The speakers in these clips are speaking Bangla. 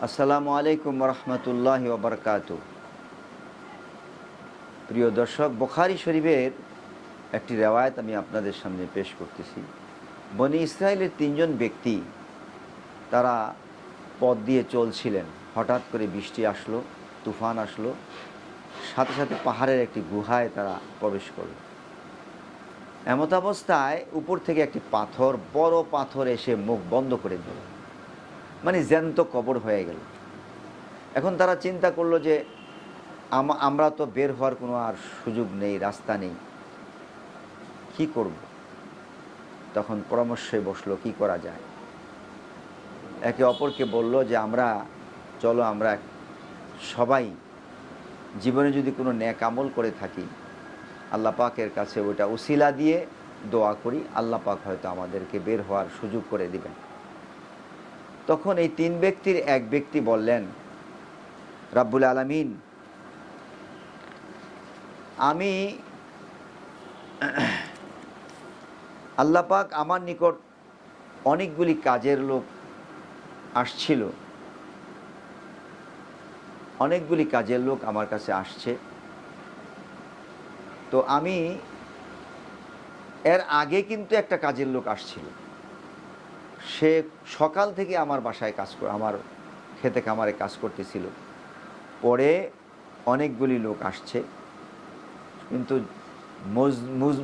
আসসালামু আলাইকুম রহমতুল্লাহি ওবরকাতু। প্রিয় দর্শক, বুখারী শরীফের একটি রেওয়ায়েত আমি আপনাদের সামনে পেশ করতেছি। বনি ইসরায়েলের তিনজন ব্যক্তি তারা পথ দিয়ে চলছিলেন। হঠাৎ করে বৃষ্টি আসলো, তুফান আসলো, সাথে সাথে পাহাড়ের একটি গুহায় তারা প্রবেশ করল। এমত অবস্থায় উপর থেকে একটি পাথর, বড় পাথর এসে মুখ বন্ধ করে দিল, মানে জ্যান্ত কবর হয়ে গেল। এখন তারা চিন্তা করলো যে আমরা তো বের হওয়ার কোনো আর সুযোগ নেই, রাস্তা নেই, কি করব? তখন পরামর্শে বসলো কি করা যায়। একে অপরকে বলল যে চলো আমরা সবাই জীবনে যদি কোনো নেক আমল করে থাকি, আল্লাহ পাকের কাছে ওইটা উসিলা দিয়ে দোয়া করি, আল্লাহ পাক হয়তো আমাদেরকে বের হওয়ার সুযোগ করে দিবেন। তখন এই তিন ব্যক্তির এক ব্যক্তি বললেন, রাব্বুল আলামিন, আমি আল্লাহ পাক আমার নিকট অনেকগুলি কাজের লোক আসছিল, অনেকগুলি কাজের লোক আমার কাছে আসছে। তো আমি এর আগে কিন্তু একটা কাজের লোক আসছিল, সে সকাল থেকে আমার বাসায় আমার খেতে খামারে কাজ করতেছিল। পরে অনেকগুলি লোক আসছে, কিন্তু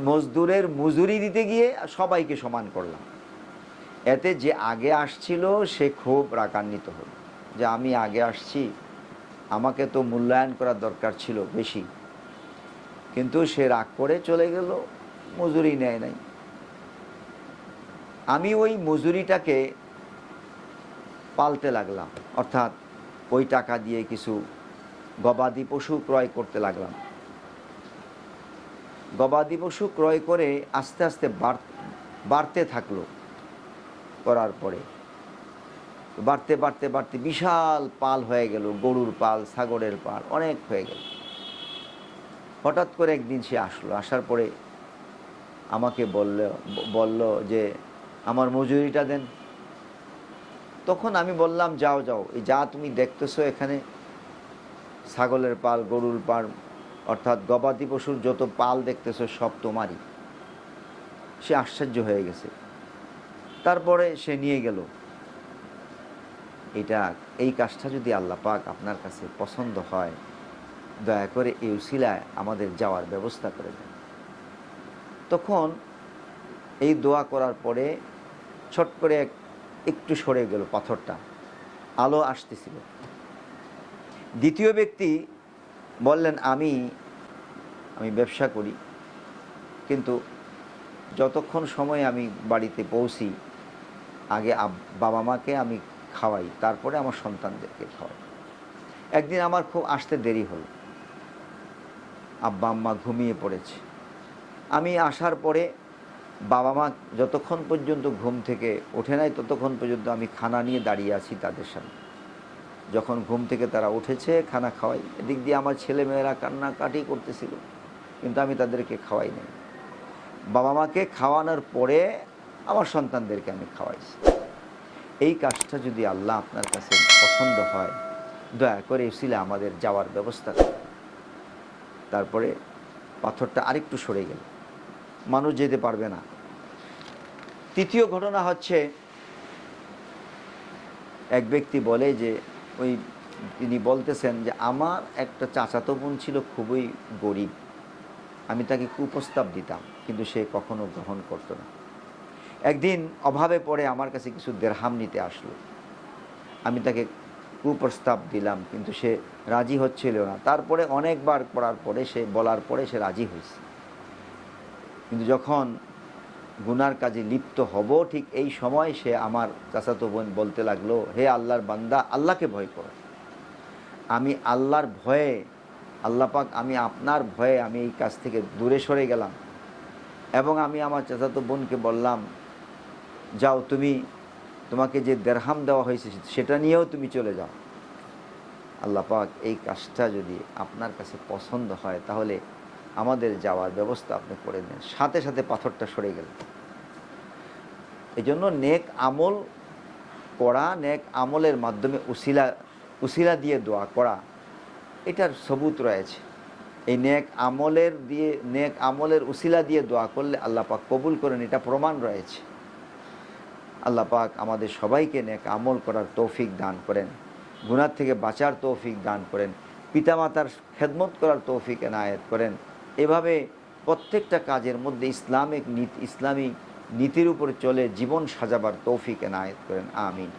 মজদুরের মজুরি দিতে গিয়ে সবাইকে সমান করলাম। এতে যে আগে আসছিল সে খুব রাগান্বিত হল যে আমি আগে আসছি, আমাকে তো মূল্যায়ন করার দরকার ছিল বেশি, কিন্তু সে রাগ করে চলে গেল, মজুরি নেয় নাই। আমি ওই মজুরিটাকে পালতে লাগলাম, অর্থাৎ ওই টাকা দিয়ে কিছু গবাদি পশু ক্রয় করতে লাগলাম। গবাদি পশু ক্রয় করে আস্তে আস্তে বাড়তে থাকলো। করার পরে বাড়তে বাড়তে বাড়তে বিশাল পাল হয়ে গেল, গরুর পাল, ছাগলের পাল অনেক হয়ে গেল। হঠাৎ করে একদিন সে আসলো, আসার পরে আমাকে বলল যে আমার মজুরিটা দেন। তখন আমি বললাম, যাও যাও, এই যা তুমি দেখতেছো এখানে ছাগলের পাল, গরুর পাল, অর্থাৎ গবাদি পশুর যত পাল দেখতেছো সব তোমারই। সে আশ্চর্য হয়ে গেছে। তারপরে সে নিয়ে গেল। এই কাজটা যদি আল্লাহ পাক আপনার কাছে পছন্দ হয়, দয়া করে এই উসিলায় আমাদের যাওয়ার ব্যবস্থা করে দেন। তখন এই দোয়া করার পরে ছট করে একটু সরে গেল পাথরটা, আলো আসতেছিল। দ্বিতীয় ব্যক্তি বললেন, আমি ব্যবসা করি, কিন্তু যতক্ষণ সময় আমি বাড়িতে পৌঁছি আগে বাবা মাকে আমি খাওয়াই, তারপরে আমার সন্তানদেরকে খাওয়াই। একদিন আমার খুব আসতে দেরি হলো, আব্বা আম্মা ঘুমিয়ে পড়েছে। আমি আসার পরে বাবা মা যতক্ষণ পর্যন্ত ঘুম থেকে ওঠে নাই ততক্ষণ পর্যন্ত আমি খানা নিয়ে দাঁড়িয়ে আছি তাদের সামনে। যখন ঘুম থেকে তারা উঠেছে খানা খাওয়াই। এদিক দিয়ে আমার ছেলেমেয়েরা কান্নাকাটি করতেছিল, কিন্তু আমি তাদেরকে খাওয়াই নাই। বাবা মাকে খাওয়ানোর পরে আমার সন্তানদেরকে আমি খাওয়াইছি। এই কাজটা যদি আল্লাহ আপনার কাছে পছন্দ হয়, দয়া করে উসিলা আমাদের যাওয়ার ব্যবস্থা করে। তারপরে পাথরটা আরেকটু সরে গেল, মানুষ যেতে পারবে না। তৃতীয় ঘটনা হচ্ছে, এক ব্যক্তি বলে যে তিনি বলতেছেন যে আমার একটা চাচাতো বোন ছিল খুবই গরিব, আমি তাকে কুপ্রস্তাব দিতাম, কিন্তু সে কখনো গ্রহণ করতো না। একদিন অভাবে পড়ে আমার কাছে কিছু দেরহাম নিতে আসলো, আমি তাকে কুপ্রস্তাব দিলাম, কিন্তু সে রাজি হচ্ছিল না। তারপরে অনেকবার বলার পরে সে রাজি হয়েছে। কিন্তু যখন গুনার কাজে লিপ্ত হব, ঠিক এই সময় সে আমার চাচাতো বোন বলতে লাগলো, হে আল্লাহর বান্দা, আল্লাহকে ভয় করো। আমি আল্লাহর ভয়ে, আল্লাহ পাক, আমি আপনার ভয়ে আমি এই কাজ থেকে দূরে সরে গেলাম। এবং আমি আমার চাচাতো বোনকে বললাম, যাও, তোমাকে যে দেরহাম দেওয়া হয়েছে সেটা নিয়েও তুমি চলে যাও। আল্লাহ পাক এই কাজটা যদি আপনার কাছে পছন্দ হয় তাহলে আমাদের যাওয়ার ব্যবস্থা আপনি করে দেন। সাথে সাথে পাথরটা সরে গেল। এই জন্য নেক আমল করা নেক আমলের মাধ্যমে উসিলা দিয়ে দোয়া করা, এটার সবুত রয়েছে। এই নেক আমলের উসিলা দিয়ে দোয়া করলে আল্লাহ পাক কবুল করেন, এটা প্রমাণ রয়েছে। আল্লাহ পাক আমাদের সবাইকে নেক আমল করার তৌফিক দান করেন, গুনাহ থেকে বাঁচার তৌফিক দান করেন, পিতামাতার খেদমত করার তৌফিক এনায়েত করেন। এভাবে প্রত্যেকটা কাজের মধ্যে ইসলামী নীতির উপর চলে জীবন সাজাবার তৌফিক এনায়েত করেন। আমিন।